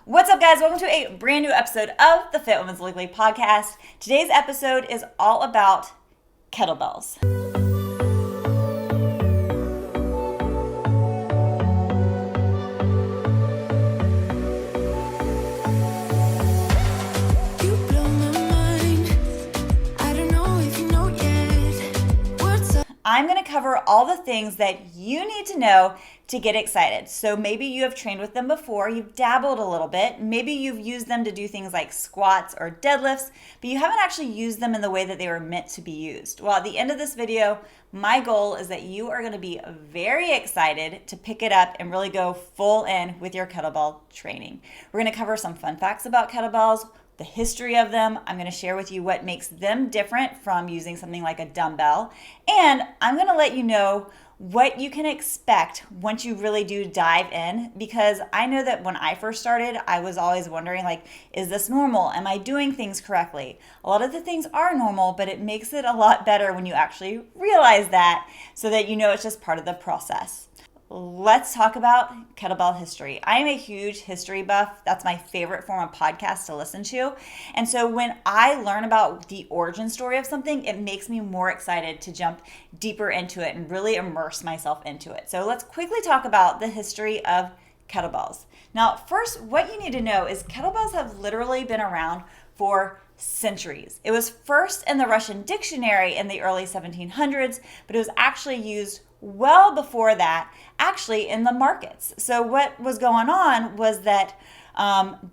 What's up, guys? Welcome to a brand new episode of the Fit Women's Weekly podcast. Today's episode is all about kettlebells. I'm going to cover all the things that you need to know to get excited. So maybe you have trained with them before, you've dabbled a little bit, maybe you've used them to do things like squats or deadlifts, but you haven't actually used them in the way that they were meant to be used. Well, at the end of this video, my goal is that you are going to be very excited to pick it up and really go full in with your kettlebell training. We're going to cover some fun facts about kettlebells, the history of them. I'm going to share with you what makes them different from using something like a dumbbell. And I'm going to let you know what you can expect once you really do dive in, because I know that when I first started, I was always wondering, like, is this normal? Am I doing things correctly? A lot of the things are normal, but it makes it a lot better when you actually realize that, so that you know it's just part of the process. Let's talk about kettlebell history. I am a huge history buff. That's my favorite form of podcast to listen to. And so when I learn about the origin story of something, it makes me more excited to jump deeper into it and really immerse myself into it. So let's quickly talk about the history of kettlebells. Now, first, what you need to know is kettlebells have literally been around for centuries. It was first in the Russian dictionary in the early 1700s, but it was actually used well before that, actually in the markets. So what was going on was that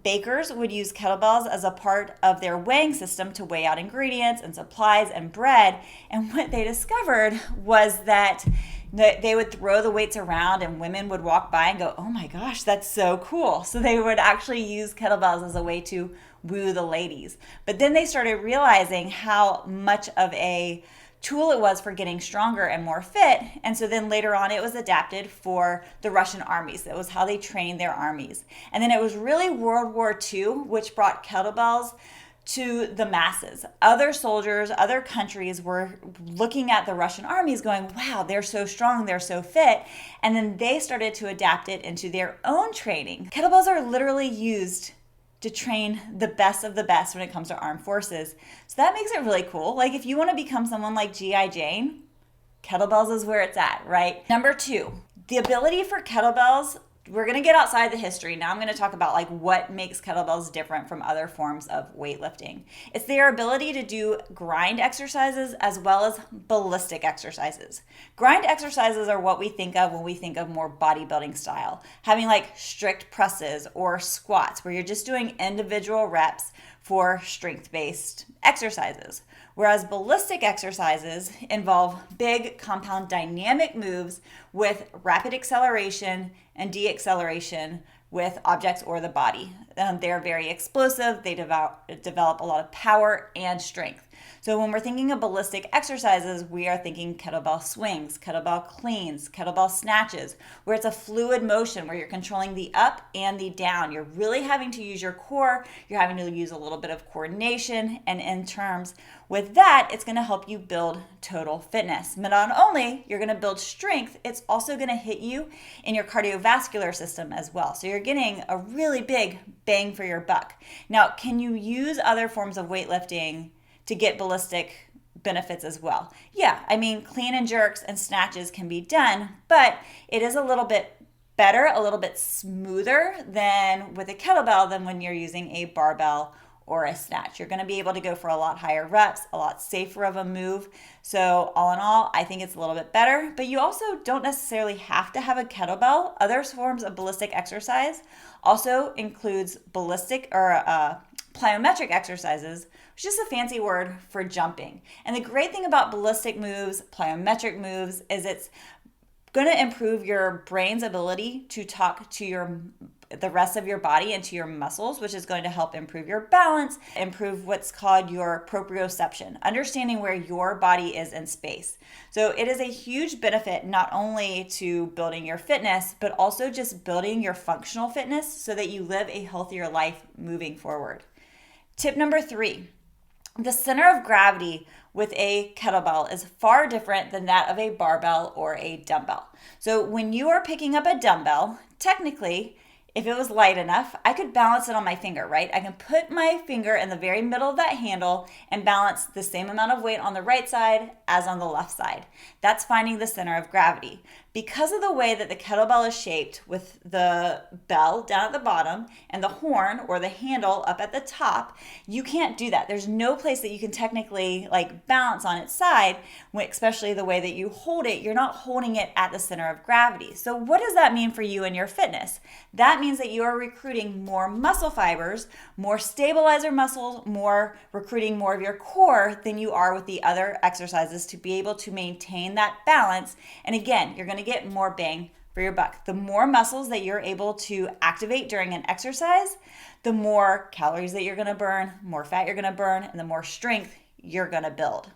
bakers would use kettlebells as a part of their weighing system to weigh out ingredients and supplies and bread. And what they discovered was that they would throw the weights around and women would walk by and go, oh my gosh, that's so cool. So they would actually use kettlebells as a way to woo the ladies. But then they started realizing how much of a tool it was for getting stronger and more fit. And so then later on, it was adapted for the Russian armies. That was how they trained their armies. And then it was really World War II, which brought kettlebells to the masses. Other soldiers, other countries were looking at the Russian armies going, wow, they're so strong, they're so fit. And then they started to adapt it into their own training. Kettlebells are literally used to train the best of the best when it comes to armed forces. So that makes it really cool. Like if you want to become someone like G.I. Jane, kettlebells is where it's at, right? Number 2, the ability for kettlebells. We're going to get outside the history. Now I'm going to talk about like what makes kettlebells different from other forms of weightlifting. It's their ability to do grind exercises as well as ballistic exercises. Grind exercises are what we think of when we think of more bodybuilding style, having like strict presses or squats where you're just doing individual reps for strength-based exercises. Whereas ballistic exercises involve big compound dynamic moves with rapid acceleration and deacceleration with objects or the body. They're very explosive. They develop a lot of power and strength. So when we're thinking of ballistic exercises, we are thinking kettlebell swings, kettlebell cleans, kettlebell snatches, where it's a fluid motion where you're controlling the up and the down. You're really having to use your core. You're having to use a little bit of coordination. And in terms with that, it's going to help you build total fitness. But not only you're going to build strength, it's also going to hit you in your cardiovascular system as well. So you're getting a really big bang for your buck. Now, can you use other forms of weightlifting to get ballistic benefits as well? Yeah, I mean, clean and jerks and snatches can be done, but it is a little bit better, a little bit smoother than with a kettlebell than when you're using a barbell or a snatch. You're going to be able to go for a lot higher reps, a lot safer of a move. So all in all, I think it's a little bit better, but you also don't necessarily have to have a kettlebell. Other forms of ballistic exercise also includes ballistic or plyometric exercises, which is a fancy word for jumping. And the great thing about ballistic moves, plyometric moves, is it's going to improve your brain's ability to talk to the rest of your body and to your muscles, which is going to help improve your balance, improve what's called your proprioception, understanding where your body is in space. So it is a huge benefit not only to building your fitness, but also just building your functional fitness so that you live a healthier life moving forward. Tip number 3, the center of gravity with a kettlebell is far different than that of a barbell or a dumbbell. So when you are picking up a dumbbell, technically if it was light enough, I could balance it on my finger, right? I can put my finger in the very middle of that handle and balance the same amount of weight on the right side as on the left side. That's finding the center of gravity. Because of the way that the kettlebell is shaped with the bell down at the bottom and the horn or the handle up at the top, you can't do that. There's no place that you can technically like balance on its side, especially the way that you hold it. You're not holding it at the center of gravity. So what does that mean for you and your fitness? That means that you are recruiting more muscle fibers, more stabilizer muscles, recruiting more of your core than you are with the other exercises to be able to maintain that balance. And again, you're going to get more bang for your buck. The more muscles that you're able to activate during an exercise, the more calories that you're going to burn, more fat you're going to burn, and the more strength you're going to build.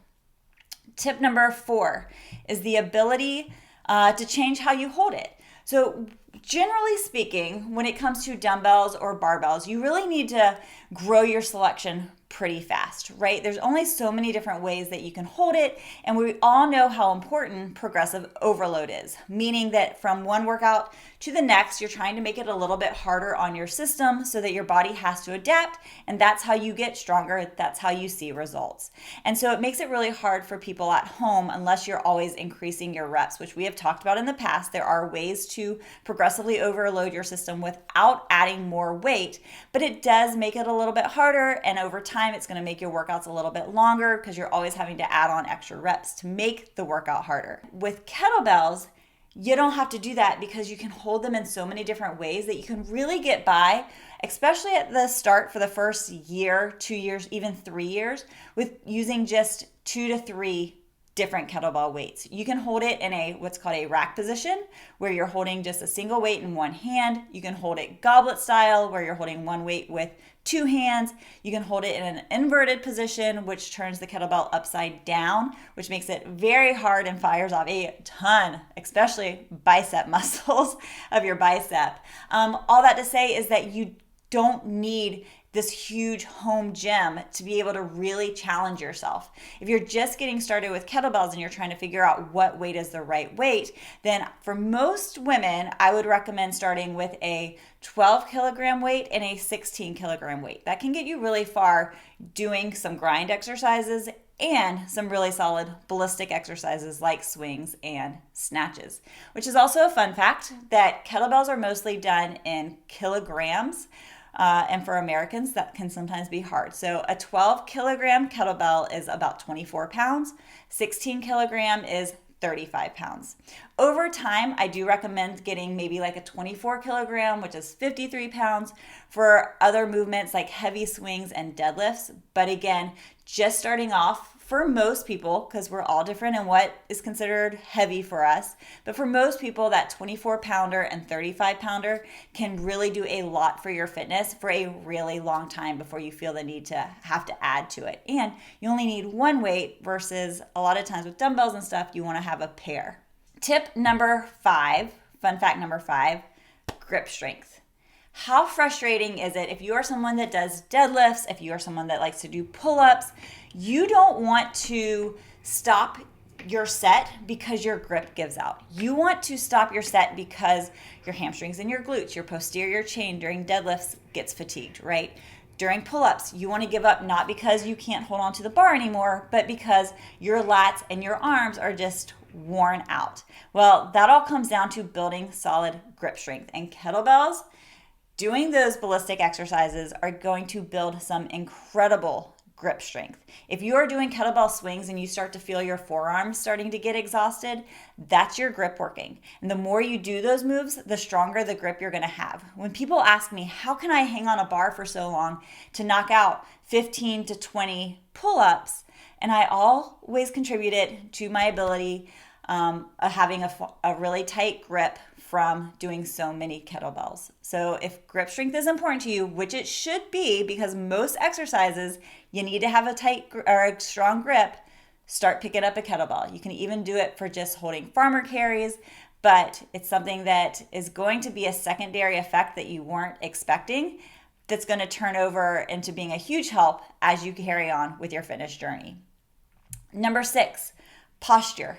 Tip number 4 is the ability to change how you hold it. So generally speaking, when it comes to dumbbells or barbells, you really need to grow your selection pretty fast, right? There's only so many different ways that you can hold it, and we all know how important progressive overload is, meaning that from one workout to the next, you're trying to make it a little bit harder on your system so that your body has to adapt, and that's how you get stronger. That's how you see results. And so it makes it really hard for people at home unless you're always increasing your reps, which we have talked about in the past. There are ways to progressively overload your system without adding more weight, but it does make it a little bit harder, and over time, it's going to make your workouts a little bit longer because you're always having to add on extra reps to make the workout harder. With kettlebells, you don't have to do that because you can hold them in so many different ways that you can really get by, especially at the start for the first year, 2 years, even 3 years, with using just 2 to 3 different kettlebell weights. You can hold it in what's called a rack position, where you're holding just a single weight in one hand. You can hold it goblet style, where you're holding one weight with 2 hands. You can hold it in an inverted position, which turns the kettlebell upside down, which makes it very hard and fires off a ton, especially bicep muscles of your bicep. All that to say is that you don't need this huge home gym to be able to really challenge yourself. If you're just getting started with kettlebells and you're trying to figure out what weight is the right weight, then for most women, I would recommend starting with a 12 kilogram weight and a 16 kilogram weight. That can get you really far doing some grind exercises and some really solid ballistic exercises like swings and snatches, which is also a fun fact that kettlebells are mostly done in kilograms. And for Americans, that can sometimes be hard. So a 12 kilogram kettlebell is about 24 pounds. 16 kilogram is 35 pounds. Over time, I do recommend getting maybe like a 24 kilogram, which is 53 pounds for other movements like heavy swings and deadlifts. But again, just starting off, for most people, because we're all different in what is considered heavy for us, but for most people, that 24 pounder and 35 pounder can really do a lot for your fitness for a really long time before you feel the need to have to add to it. And you only need one weight versus a lot of times with dumbbells and stuff, you want to have a pair. Tip number 5, fun fact number 5, grip strength. How frustrating is it if you are someone that does deadlifts, if you are someone that likes to do pull-ups, you don't want to stop your set because your grip gives out. You want to stop your set because your hamstrings and your glutes, your posterior chain during deadlifts gets fatigued, right? During pull-ups, you want to give up not because you can't hold on to the bar anymore, but because your lats and your arms are just worn out. Well, that all comes down to building solid grip strength, and kettlebells, doing those ballistic exercises are going to build some incredible grip strength. If you are doing kettlebell swings and you start to feel your forearms starting to get exhausted, that's your grip working. And the more you do those moves, the stronger the grip you're going to have. When people ask me, how can I hang on a bar for so long to knock out 15 to 20 pull-ups? And I always contribute it to my ability of having a really tight grip from doing so many kettlebells. So if grip strength is important to you, which it should be because most exercises you need to have a tight or a strong grip, start picking up a kettlebell. You can even do it for just holding farmer carries, but it's something that is going to be a secondary effect that you weren't expecting that's going to turn over into being a huge help as you carry on with your fitness journey. Number 6, posture.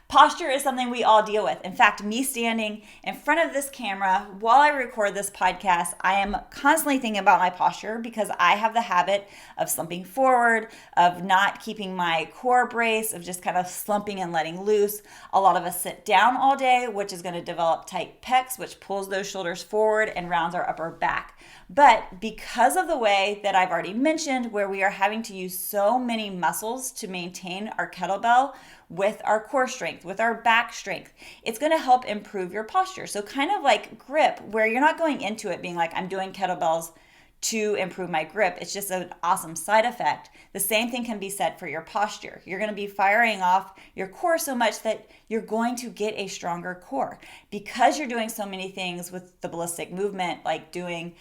Posture is something we all deal with. In fact, me standing in front of this camera while I record this podcast, I am constantly thinking about my posture because I have the habit of slumping forward, of not keeping my core brace, of just kind of slumping and letting loose. A lot of us sit down all day, which is going to develop tight pecs, which pulls those shoulders forward and rounds our upper back. But because of the way that I've already mentioned, where we are having to use so many muscles to maintain our kettlebell with our core strength, with our back strength, it's going to help improve your posture. So kind of like grip, where you're not going into it being like, I'm doing kettlebells to improve my grip. It's just an awesome side effect. The same thing can be said for your posture. You're going to be firing off your core so much that you're going to get a stronger core. Because you're doing so many things with the ballistic movement, like doing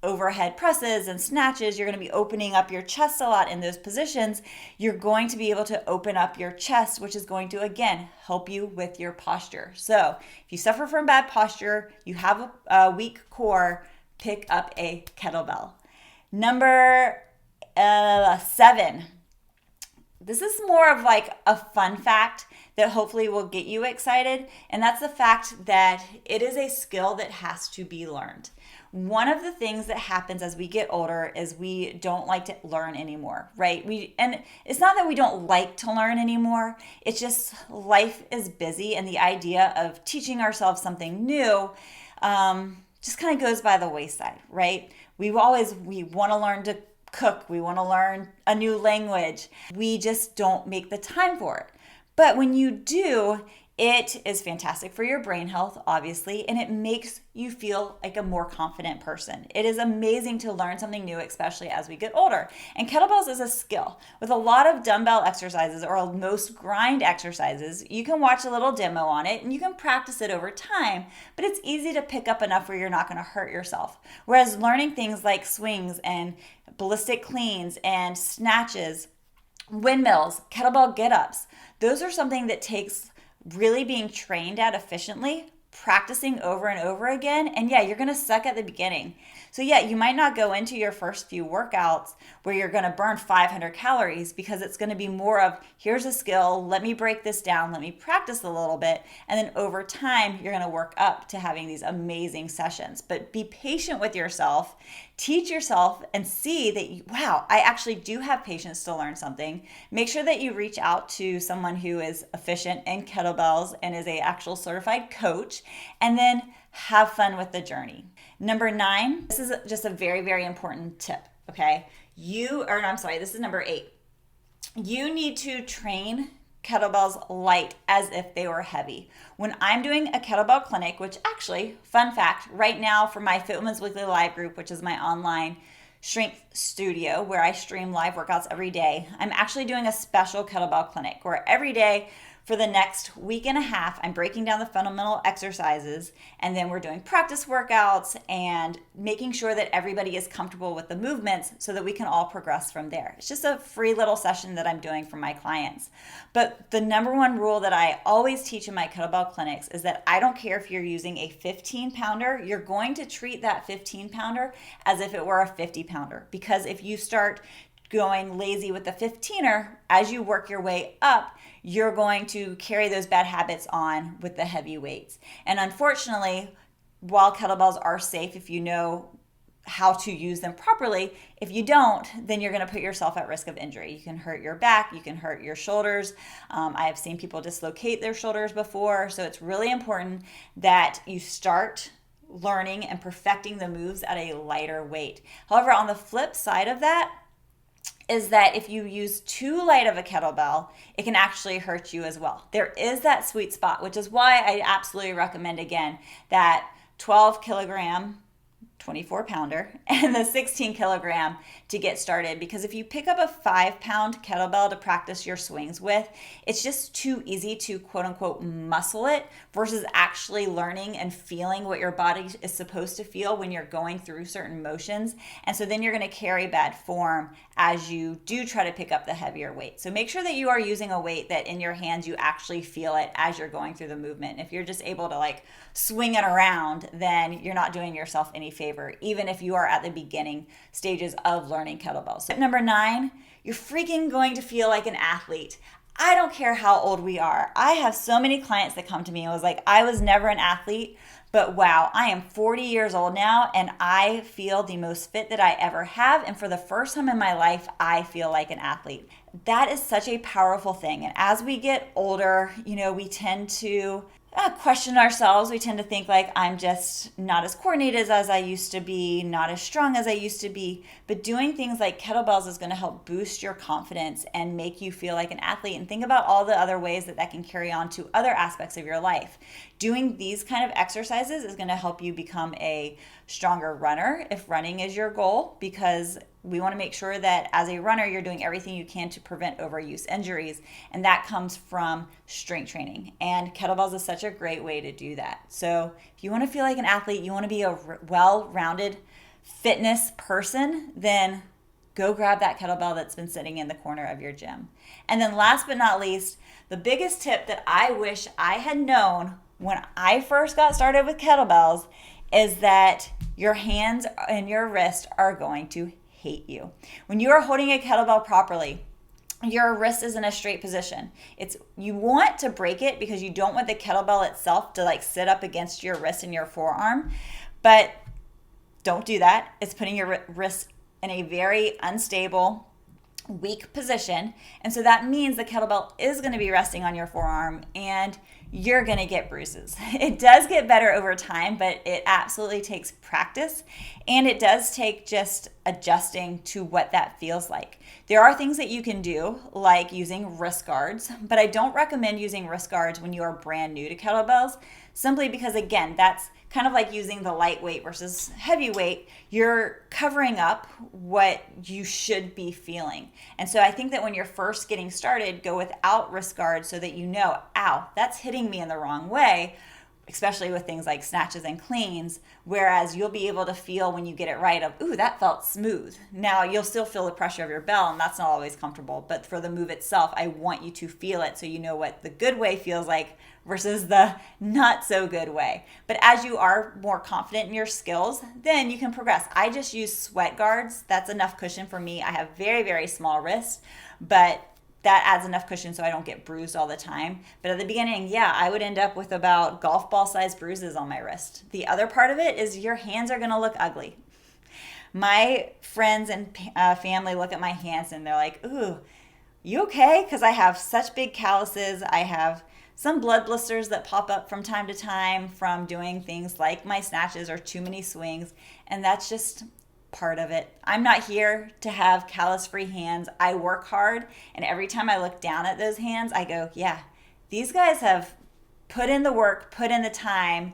overhead presses and snatches, you're going to be opening up your chest a lot in those positions. You're going to be able to open up your chest, which is going to, again, help you with your posture. So if you suffer from bad posture, you have a weak core, pick up a kettlebell. Number 7. This is more of like a fun fact that hopefully will get you excited, and that's the fact that it is a skill that has to be learned. One of the things that happens as we get older is we don't like to learn anymore, right? And it's not that we don't like to learn anymore. It's just life is busy, and the idea of teaching ourselves something new just kind of goes by the wayside, right? We want to learn to cook. We want to learn a new language. We just don't make the time for it. But when you do, it is fantastic for your brain health, obviously, and it makes you feel like a more confident person. It is amazing to learn something new, especially as we get older. And kettlebells is a skill. With a lot of dumbbell exercises or most grind exercises, you can watch a little demo on it and you can practice it over time, but it's easy to pick up enough where you're not going to hurt yourself. Whereas learning things like swings and ballistic cleans and snatches, windmills, kettlebell get-ups, those are something that takes really being trained at efficiently, practicing over and over again. And yeah, you're going to suck at the beginning. So yeah, you might not go into your first few workouts where you're going to burn 500 calories because it's going to be more of, here's a skill, let me break this down, let me practice a little bit. And then over time, you're going to work up to having these amazing sessions. But be patient with yourself, teach yourself, and see that, wow, I actually do have patience to learn something. Make sure that you reach out to someone who is efficient in kettlebells and is an actual certified coach, and then have fun with the journey. Number 9, this is just a very, very important tip, okay? This is number 8. You need to train kettlebells light as if they were heavy. When I'm doing a kettlebell clinic, which actually, fun fact, right now for my Fit Women's Weekly Live group, which is my online strength studio where I stream live workouts every day, I'm actually doing a special kettlebell clinic where every day for the next week and a half, I'm breaking down the fundamental exercises, and then we're doing practice workouts and making sure that everybody is comfortable with the movements so that we can all progress from there. It's just a free little session that I'm doing for my clients. But the number one rule that I always teach in my kettlebell clinics is that I don't care if you're using a 15-pounder, you're going to treat that 15-pounder as if it were a 50-pounder. Because if you start going lazy with the 15er, as you work your way up, you're going to carry those bad habits on with the heavy weights. And unfortunately, while kettlebells are safe if you know how to use them properly, if you don't, then you're going to put yourself at risk of injury. You can hurt your back, you can hurt your shoulders. I have seen people dislocate their shoulders before, so it's really important that you start learning and perfecting the moves at a lighter weight. However, on the flip side of that, is that if you use too light of a kettlebell, it can actually hurt you as well. There is that sweet spot, which is why I absolutely recommend, again, that 12 kilogram 24-pounder and the 16 kilogram to get started, because if you pick up a 5-pound kettlebell to practice your swings with, it's just too easy to quote unquote muscle it versus actually learning and feeling what your body is supposed to feel when you're going through certain motions. And so then you're going to carry bad form as you do try to pick up the heavier weight. So make sure that you are using a weight that in your hands you actually feel it as you're going through the movement. If you're just able to like swing it around, then you're not doing yourself any favor, even if you are at the beginning stages of learning kettlebells. So number 9, you're freaking going to feel like an athlete. I don't care how old we are. I have so many clients that come to me and was like, I was never an athlete, but wow, I am 40 years old now and I feel the most fit that I ever have. And for the first time in my life, I feel like an athlete. That is such a powerful thing. And as we get older, we tend to question ourselves. We tend to think like, I'm just not as coordinated as I used to be, not as strong as I used to be. But doing things like kettlebells is going to help boost your confidence and make you feel like an athlete. And think about all the other ways that can carry on to other aspects of your life. Doing these kind of exercises is going to help you become a stronger runner if running is your goal, because we want to make sure that as a runner, you're doing everything you can to prevent overuse injuries. And that comes from strength training. And kettlebells is such a great way to do that. So if you want to feel like an athlete, you want to be a well-rounded fitness person, then go grab that kettlebell that's been sitting in the corner of your gym. And then last but not least, the biggest tip that I wish I had known when I first got started with kettlebells is that your hands and your wrist are going to hate you. When you are holding a kettlebell properly, your wrist is in a straight position. You want to break it because you don't want the kettlebell itself to sit up against your wrist and your forearm, but don't do that. It's putting your wrist in a very unstable, weak position. And so that means the kettlebell is going to be resting on your forearm and you're going to get bruises. It does get better over time, but it absolutely takes practice, and it does take just adjusting to what that feels like. There are things that you can do, like using wrist guards, but I don't recommend using wrist guards when you are brand new to kettlebells, simply because, again, that's kind of like using the lightweight versus heavyweight. You're covering up what you should be feeling. And so I think that when you're first getting started, go without wrist guards so that you know, ow, that's hitting me in the wrong way, especially with things like snatches and cleans, whereas you'll be able to feel when you get it right of, ooh, that felt smooth. Now, you'll still feel the pressure of your bell, and that's not always comfortable, but for the move itself, I want you to feel it so you know what the good way feels like versus the not so good way. But as you are more confident in your skills, then you can progress. I just use sweat guards. That's enough cushion for me. I have very, very small wrists, but that adds enough cushion so I don't get bruised all the time. But at the beginning, I would end up with about golf ball sized bruises on my wrist. The other part of it is your hands are going to look ugly. My friends and family look at my hands and they're like, ooh, you okay? Because I have such big calluses. I have some blood blisters that pop up from time to time from doing things like my snatches or too many swings. And that's just part of it. I'm not here to have callus-free hands. I work hard, and every time I look down at those hands, I go, yeah, these guys have put in the work, put in the time,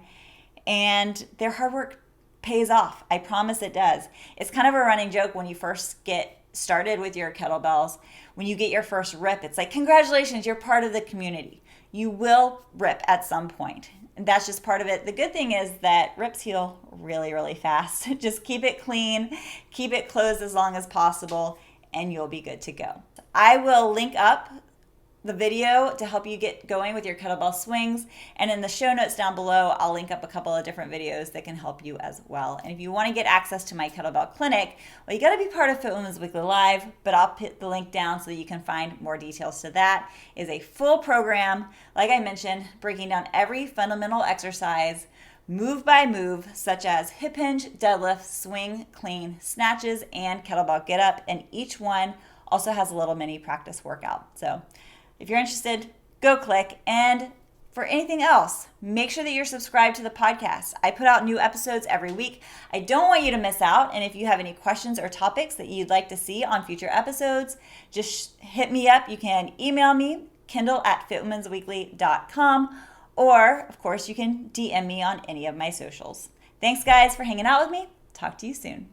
and their hard work pays off. I promise it does. It's kind of a running joke when you first get started with your kettlebells. When you get your first rip, it's like, congratulations, you're part of the community. You will rip at some point. And that's just part of it. The good thing is that rips heal really, really fast. Just keep it clean, keep it closed as long as possible, and you'll be good to go. I will link up the video to help you get going with your kettlebell swings. And in the show notes down below, I'll link up a couple of different videos that can help you as well. And if you want to get access to my kettlebell clinic, well, you got to be part of Fit Women's Weekly Live, but I'll put the link down so that you can find more details to that. It is a full program, like I mentioned, breaking down every fundamental exercise move by move, such as hip hinge, deadlift, swing, clean, snatches, and kettlebell get up. And each one also has a little mini practice workout. So if you're interested, go click. And for anything else, make sure that you're subscribed to the podcast. I put out new episodes every week. I don't want you to miss out. And if you have any questions or topics that you'd like to see on future episodes, just hit me up. You can email me, Kindle@fitwomensweekly.com, or of course you can DM me on any of my socials. Thanks guys for hanging out with me. Talk to you soon.